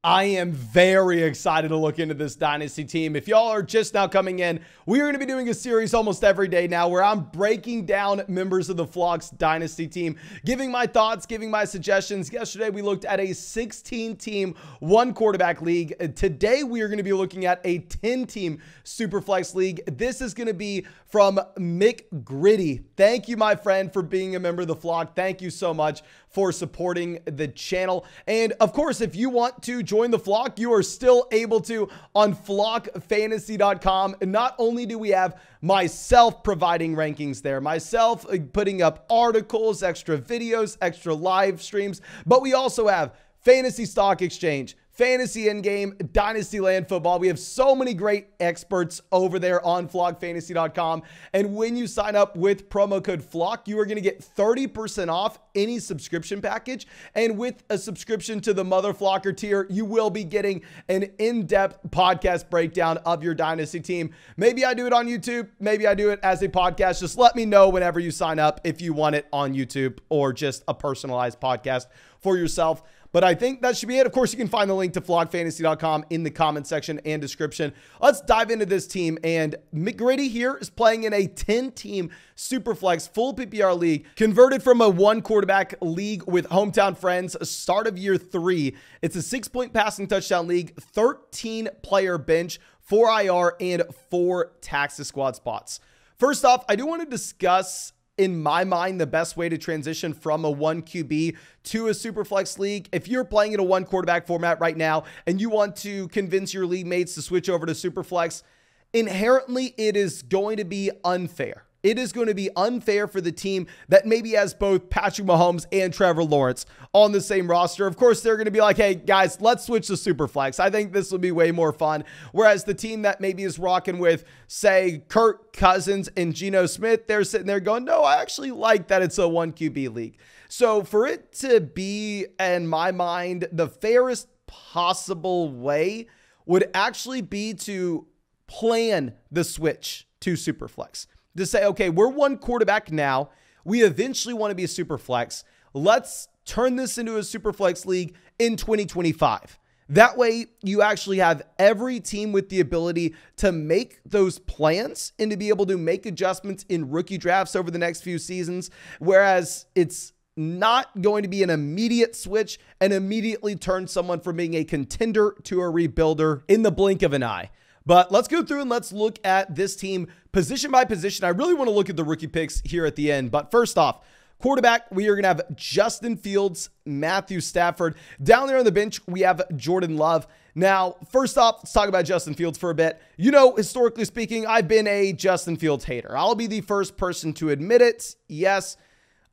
I am very excited to look into this Dynasty team. If y'all are just now coming in, we are going to be doing a series almost every day now where I'm breaking down members of the Flock's Dynasty team, giving my thoughts, giving my suggestions. Yesterday, we looked at a 16-team, one-quarterback league. Today, we are going to be looking at a 10-team Superflex league. This is going to be from Mick Gritty. Thank you, my friend, for being a member of the Flock. Thank you so much for supporting the channel. And of course, if you want to join the Flock, you are still able to on flockfantasy.com. And not only do we have myself providing rankings there, myself putting up articles, extra videos, extra live streams, but we also have Fantasy Stock Exchange, Fantasy Endgame, Dynasty Land Football. We have so many great experts over there on flockfantasy.com. And when you sign up with promo code FLOCK, you are going to get 30% off any subscription package. And with a subscription to the Mother Flocker tier, you will be getting an in-depth podcast breakdown of your Dynasty team. Maybe I do it on YouTube. Maybe I do it as a podcast. Just let me know whenever you sign up if you want it on YouTube or just a personalized podcast for yourself. But I think that should be it. Of course, you can find the link to flockfantasy.com in the comment section and description. Let's dive into this team. And McGritty here is playing in a 10-team Superflex full PPR league, converted from a one-quarterback league with hometown friends, start of year 3. It's a 6-point passing touchdown league, 13-player bench, 4 IR, and 4 taxi squad spots. First off, I do want to discuss, in my mind, the best way to transition from a 1 QB to a Superflex league. If you're playing in a 1 quarterback format right now and you want to convince your league mates to switch over to Superflex, inherently it is going to be unfair. It is going to be unfair for the team that maybe has both Patrick Mahomes and Trevor Lawrence on the same roster. Of course, they're going to be like, hey, guys, let's switch to Superflex. I think this will be way more fun. Whereas the team that maybe is rocking with, say, Kirk Cousins and Geno Smith, they're sitting there going, no, I actually like that it's a 1 QB league. So for it to be, in my mind, the fairest possible way would actually be to plan the switch to Superflex. To say, okay, we're 1 quarterback now. We eventually want to be a Superflex. Let's turn this into a Superflex league in 2025. That way, you actually have every team with the ability to make those plans and to be able to make adjustments in rookie drafts over the next few seasons. Whereas it's not going to be an immediate switch and immediately turn someone from being a contender to a rebuilder in the blink of an eye. But let's go through and let's look at this team position by position. I really want to look at the rookie picks here at the end. But first off, quarterback, we are going to have Justin Fields, Matthew Stafford. Down there on the bench, we have Jordan Love. Now, first off, let's talk about Justin Fields for a bit. You know, historically speaking, I've been a Justin Fields hater. I'll be the first person to admit it. Yes,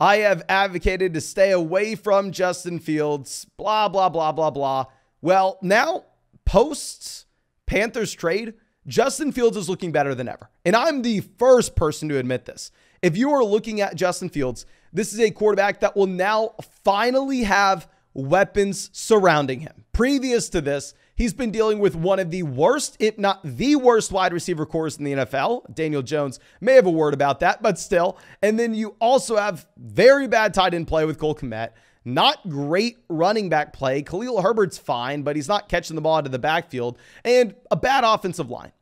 I have advocated to stay away from Justin Fields, blah, blah, blah, blah, blah. Well, now, post Panthers trade, Justin Fields is looking better than ever. And I'm the first person to admit this. If you are looking at Justin Fields, this is a quarterback that will now finally have weapons surrounding him. Previous to this, he's been dealing with one of the worst, if not the worst, wide receiver cores in the NFL. Daniel Jones may have a word about that, but still. And then you also have very bad tight end play with Cole Kmet. Not great running back play. Khalil Herbert's fine, but he's not catching the ball into the backfield. And a bad offensive line.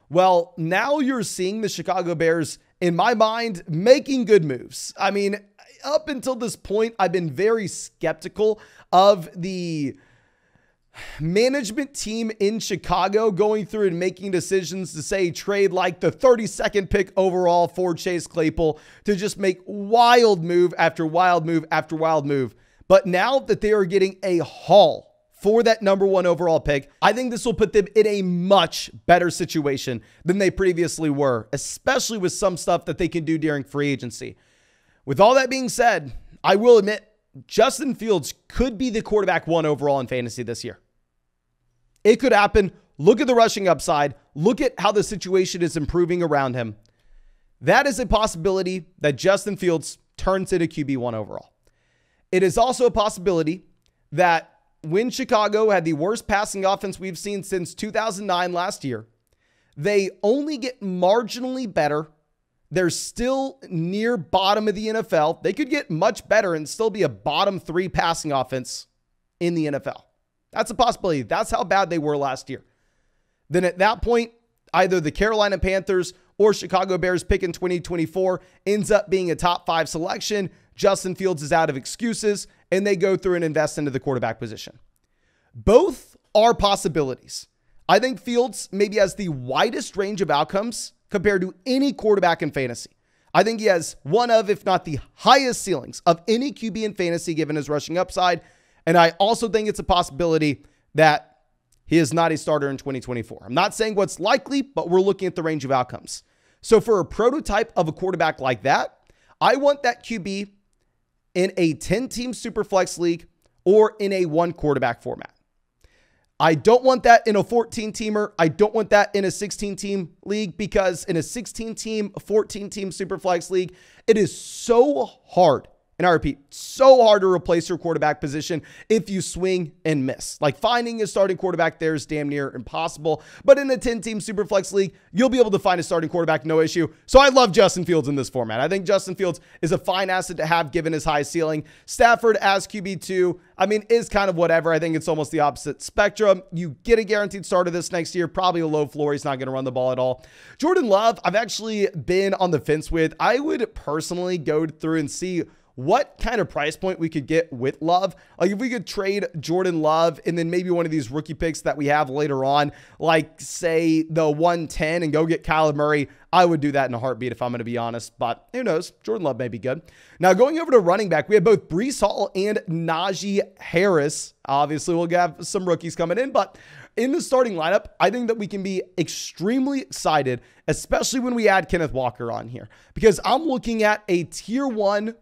Well, now you're seeing the Chicago Bears, in my mind, making good moves. I mean, up until this point, I've been very skeptical of the management team in Chicago going through and making decisions to, say, trade like the 32nd pick overall for Chase Claypool to just make wild move after wild move after wild move. But now that they are getting a haul for that #1 overall pick, I think this will put them in a much better situation than they previously were, especially with some stuff that they can do during free agency. With all that being said, I will admit Justin Fields could be the quarterback 1 overall in fantasy this year. It could happen. Look at the rushing upside. Look at how the situation is improving around him. That is a possibility that Justin Fields turns into QB1 overall. It is also a possibility that when Chicago had the worst passing offense we've seen since 2009 last year, they only get marginally better. They're still near bottom of the NFL. They could get much better and still be a bottom 3 passing offense in the NFL. That's a possibility. That's how bad they were last year. Then at that point, either the Carolina Panthers or Chicago Bears pick in 2024 ends up being a top 5 selection. Justin Fields is out of excuses, and they go through and invest into the quarterback position. Both are possibilities. I think Fields maybe has the widest range of outcomes compared to any quarterback in fantasy. I think he has one of, if not the highest ceilings of any QB in fantasy given his rushing upside. And I also think it's a possibility that he is not a starter in 2024. I'm not saying what's likely, but we're looking at the range of outcomes. So for a prototype of a quarterback like that, I want that QB in a 10-team Superflex league or in a 1-quarterback format. I don't want that in a 14-teamer. I don't want that in a 16-team league, because in a 16-team, 14-team Superflex league, it is so hard. And I repeat, so hard to replace your quarterback position if you swing and miss. Like, finding a starting quarterback there is damn near impossible. But in a 10-team Superflex league, you'll be able to find a starting quarterback, no issue. So I love Justin Fields in this format. I think Justin Fields is a fine asset to have given his high ceiling. Stafford as QB2, I mean, is kind of whatever. I think it's almost the opposite spectrum. You get a guaranteed starter this next year, probably a low floor. He's not going to run the ball at all. Jordan Love, I've actually been on the fence with. I would personally go through and see what kind of price point we could get with Love. Like, if we could trade Jordan Love and then maybe one of these rookie picks that we have later on, like say the 110, and go get Kyler Murray, I would do that in a heartbeat if I'm going to be honest, but who knows? Jordan Love may be good. Now, going over to running back, we have both Breece Hall and Najee Harris. Obviously, we'll have some rookies coming in, but in the starting lineup, I think that we can be extremely excited, especially when we add Kenneth Walker on here, because I'm looking at a tier 1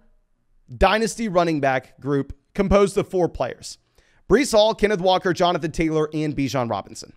Dynasty running back group composed of 4 players: Breece Hall, Kenneth Walker, Jonathan Taylor, and Bijan Robinson.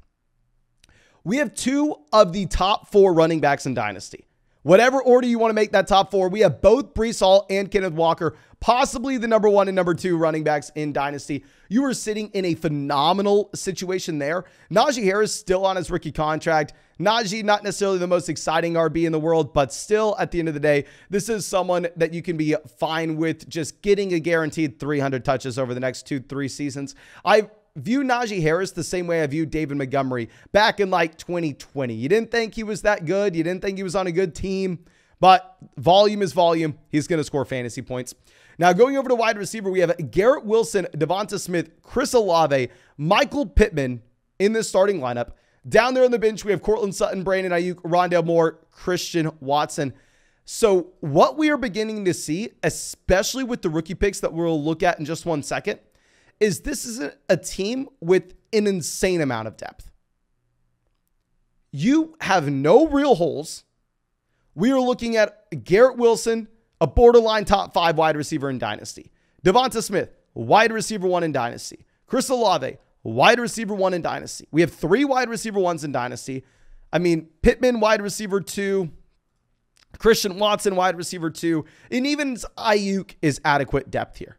We have 2 of the top 4 running backs in Dynasty. Whatever order you want to make that top 4, we have both Breece Hall and Kenneth Walker, possibly the number 1 and number 2 running backs in Dynasty. You are sitting in a phenomenal situation there. Najee Harris still on his rookie contract. Najee, not necessarily the most exciting RB in the world, but still, at the end of the day, this is someone that you can be fine with just getting a guaranteed 300 touches over the next 2-3 seasons. I view Najee Harris the same way I viewed David Montgomery back in like 2020. You didn't think he was that good. You didn't think he was on a good team, but volume is volume. He's going to score fantasy points. Now, going over to wide receiver, we have Garrett Wilson, Devonta Smith, Chris Olave, Michael Pittman in this starting lineup. Down there on the bench, we have Courtland Sutton, Brandon Ayuk, Rondale Moore, Christian Watson. So what we are beginning to see, especially with the rookie picks that we'll look at in just one second, is this isn't a team with an insane amount of depth. You have no real holes. We are looking at Garrett Wilson, a borderline top 5 wide receiver in Dynasty. Devonta Smith, wide receiver 1 in Dynasty. Chris Olave, wide receiver 1 in Dynasty. We have 3 wide receiver 1s in Dynasty. I mean, Pittman, wide receiver 2. Christian Watson, wide receiver 2. And even Ayuk is adequate depth here.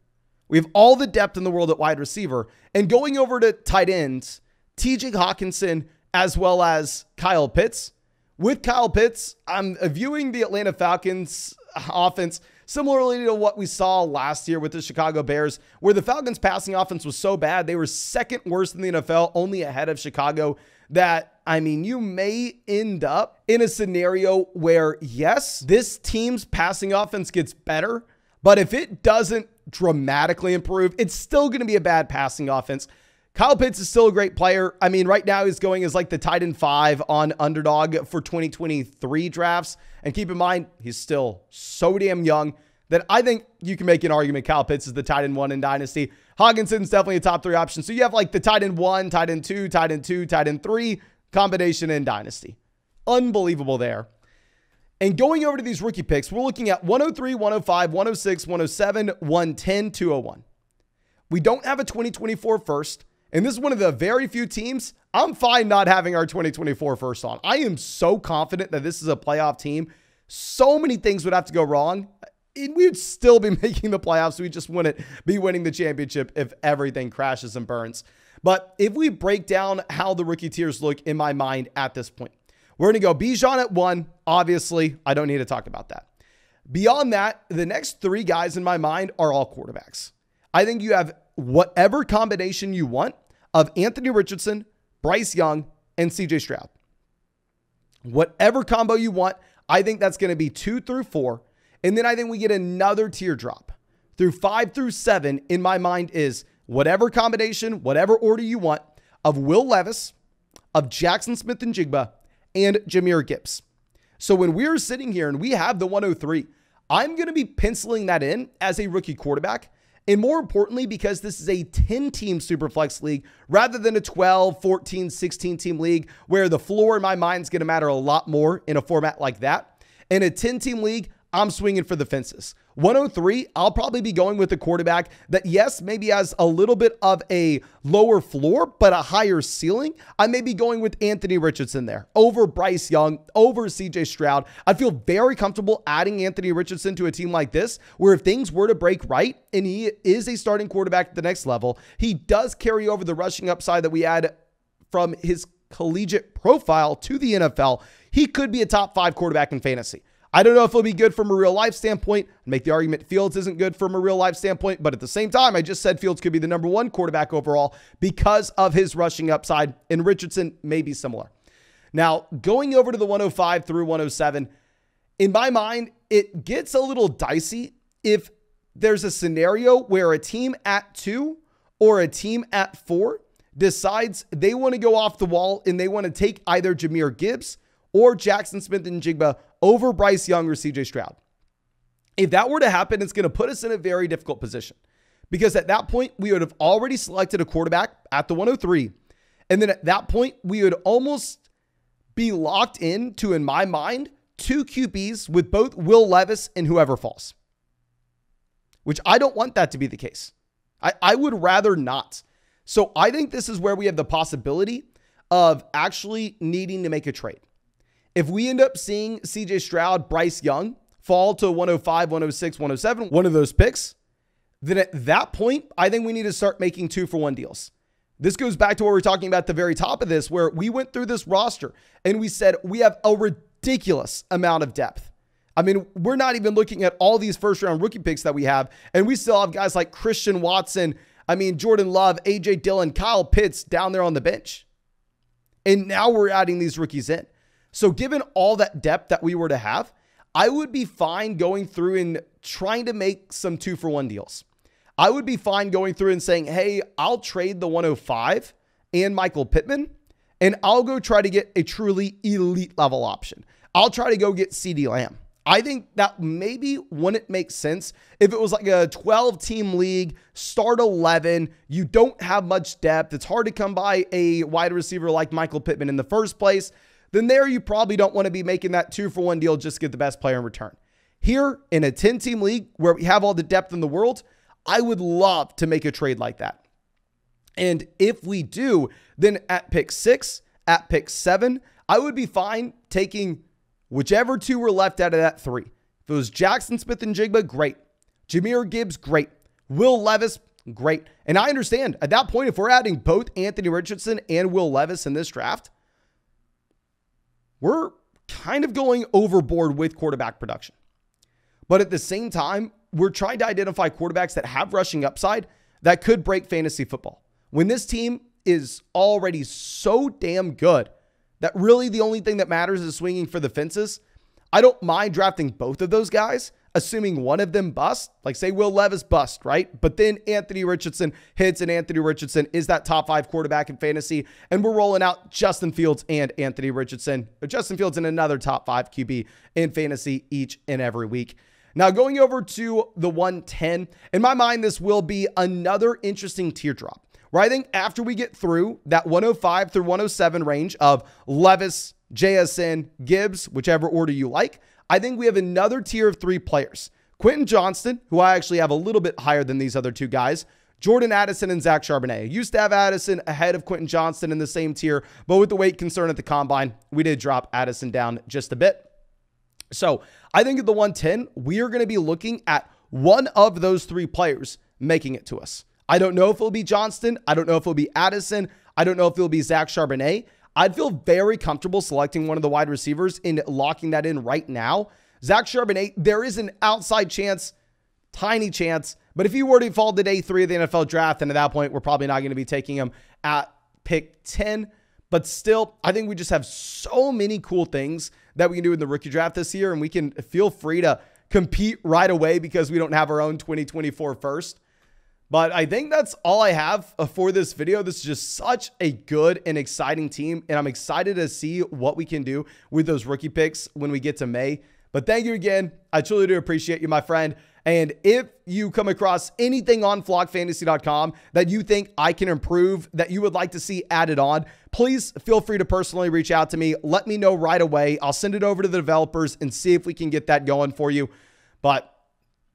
We have all the depth in the world at wide receiver. And going over to tight ends, TJ Hawkinson as well as Kyle Pitts. With Kyle Pitts, I'm viewing the Atlanta Falcons offense similarly to what we saw last year with the Chicago Bears, where the Falcons passing offense was so bad, they were second worst in the NFL, only ahead of Chicago, that, I mean, you may end up in a scenario where, yes, this team's passing offense gets better, but if it doesn't dramatically improve, it's still going to be a bad passing offense. Kyle Pitts is still a great player. I mean, right now he's going as like the tight end 5 on Underdog for 2023 drafts. And keep in mind, he's still so damn young that I think you can make an argument Kyle Pitts is the tight end 1 in Dynasty. Hawkinson's definitely a top 3 option. So you have like the tight end 1, tight end 2, tight end 2, tight end 3 combination in Dynasty. Unbelievable there. And going over to these rookie picks, we're looking at 103, 105, 106, 107, 110, 201. We don't have a 2024 first. And this is one of the very few teams I'm fine not having our 2024 first on. I am so confident that this is a playoff team. So many things would have to go wrong. And we would still be making the playoffs. We just wouldn't be winning the championship if everything crashes and burns. But if we break down how the rookie tiers look in my mind at this point, we're going to go Bijan at 1. Obviously, I don't need to talk about that. Beyond that, the next 3 guys in my mind are all quarterbacks. I think you have whatever combination you want. of Anthony Richardson, Bryce Young, and CJ Stroud. Whatever combo you want, I think that's going to be 2 through 4. And then I think we get another teardrop. Through 5 through 7, in my mind, is whatever combination, whatever order you want, of Will Levis, of Jackson Smith-Njigba, and Jahmyr Gibbs. So when we're sitting here and we have the 103, I'm going to be penciling that in as a rookie quarterback. And more importantly, because this is a 10-team Superflex league rather than a 12, 14, 16-team league where the floor in my mind is going to matter a lot more in a format like that. In a 10-team league, I'm swinging for the fences. 103, I'll probably be going with a quarterback that, yes, maybe has a little bit of a lower floor, but a higher ceiling. I may be going with Anthony Richardson there over Bryce Young, over CJ Stroud. I feel very comfortable adding Anthony Richardson to a team like this, where if things were to break right and he is a starting quarterback at the next level, he does carry over the rushing upside that we had from his collegiate profile to the NFL. He could be a top 5 quarterback in fantasy. I don't know if it'll be good from a real life standpoint. I make the argument Fields isn't good from a real life standpoint, but at the same time, I just said Fields could be the number 1 quarterback overall because of his rushing upside, and Richardson may be similar. Now, going over to the 105 through 107, in my mind, it gets a little dicey if there's a scenario where a team at 2 or a team at 4 decides they want to go off the wall and they want to take either Jahmyr Gibbs or Jackson Smith-Njigba over Bryce Young or CJ Stroud. If that were to happen, it's going to put us in a very difficult position, because at that point, we would have already selected a quarterback at the 103. And then at that point, we would almost be locked into, in my mind, 2 QBs with both Will Levis and whoever falls, which I don't want that to be the case. I would rather not. So I think this is where we have the possibility of actually needing to make a trade. If we end up seeing CJ Stroud, Bryce Young fall to 105, 106, 107, one of those picks, then at that point, I think we need to start making 2-for-1 deals. This goes back to what we were talking about at the very top of this, where we went through this roster and we said we have a ridiculous amount of depth. I mean, we're not even looking at all these first-round rookie picks that we have, and we still have guys like Christian Watson, Jordan Love, A.J. Dillon, Kyle Pitts down there on the bench. And now we're adding these rookies in. So given all that depth that we were to have, I would be fine going through and trying to make some 2-for-1 deals. I would be fine going through and saying, hey, I'll trade the 105 and Michael Pittman, and I'll go try to get a truly elite level option. I'll try to go get CeeDee Lamb. I think that maybe wouldn't make sense if it was like a 12-team league, start 11, you don't have much depth, it's hard to come by a wide receiver like Michael Pittman in the first place. Then there you probably don't want to be making that 2-for-1 deal just to get the best player in return. Here in a 10-team league where we have all the depth in the world, I would love to make a trade like that. And if we do, then at pick 6, at pick 7, I would be fine taking whichever 2 were left out of that 3. If it was Jackson Smith-Njigba, great. Jahmyr Gibbs, great. Will Levis, great. And I understand at that point, if we're adding both Anthony Richardson and Will Levis in this draft, we're kind of going overboard with quarterback production. But at the same time, we're trying to identify quarterbacks that have rushing upside that could break fantasy football. When this team is already so damn good that really the only thing that matters is swinging for the fences, I don't mind drafting both of those guys, assuming one of them busts, like say Will Levis bust, right? But then Anthony Richardson hits, and Anthony Richardson is that top 5 quarterback in fantasy, and we're rolling out Justin Fields and Anthony Richardson, or Justin Fields and another top 5 QB in fantasy each and every week. Now going over to the 110, in my mind, this will be another interesting teardrop, where I think after we get through that 105 through 107 range of Levis, JSN, Gibbs, whichever order you like, I think we have another tier of 3 players. Quentin Johnston, who I actually have a little bit higher than these other 2 guys, Jordan Addison and Zach Charbonnet. I used to have Addison ahead of Quentin Johnston in the same tier, but with the weight concern at the combine, we did drop Addison down just a bit. So I think at the 110, we are going to be looking at one of those 3 players making it to us. I don't know if it'll be Johnston. I don't know if it'll be Addison. I don't know if it'll be Zach Charbonnet. I'd feel very comfortable selecting one of the wide receivers and locking that in right now. Zach Charbonnet, there is an outside chance tiny chance. But if you were to fall to day 3 of the NFL draft, then at that point, we're probably not going to be taking him at pick 10. But still, I think we just have so many cool things that we can do in the rookie draft this year. And we can feel free to compete right away because we don't have our own 2024 first. But I think that's all I have for this video. This is just such a good and exciting team. And I'm excited to see what we can do with those rookie picks when we get to May. But thank you again. I truly do appreciate you, my friend. And if you come across anything on flockfantasy.com that you think I can improve, that you would like to see added on, please feel free to personally reach out to me. Let me know right away. I'll send it over to the developers and see if we can get that going for you. But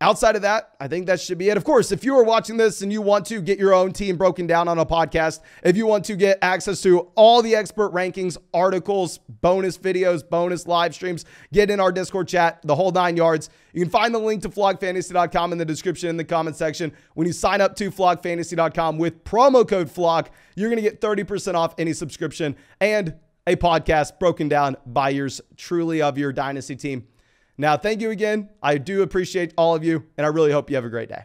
outside of that, I think that should be it. Of course, if you are watching this and you want to get your own team broken down on a podcast, if you want to get access to all the expert rankings, articles, bonus videos, bonus live streams, get in our Discord chat, the whole 9 yards, you can find the link to flockfantasy.com in the description in the comment section. When you sign up to flockfantasy.com with promo code FLOCK, you're going to get 30% off any subscription and a podcast broken down by yours truly of your Dynasty team. Now, thank you again. I do appreciate all of you, and I really hope you have a great day.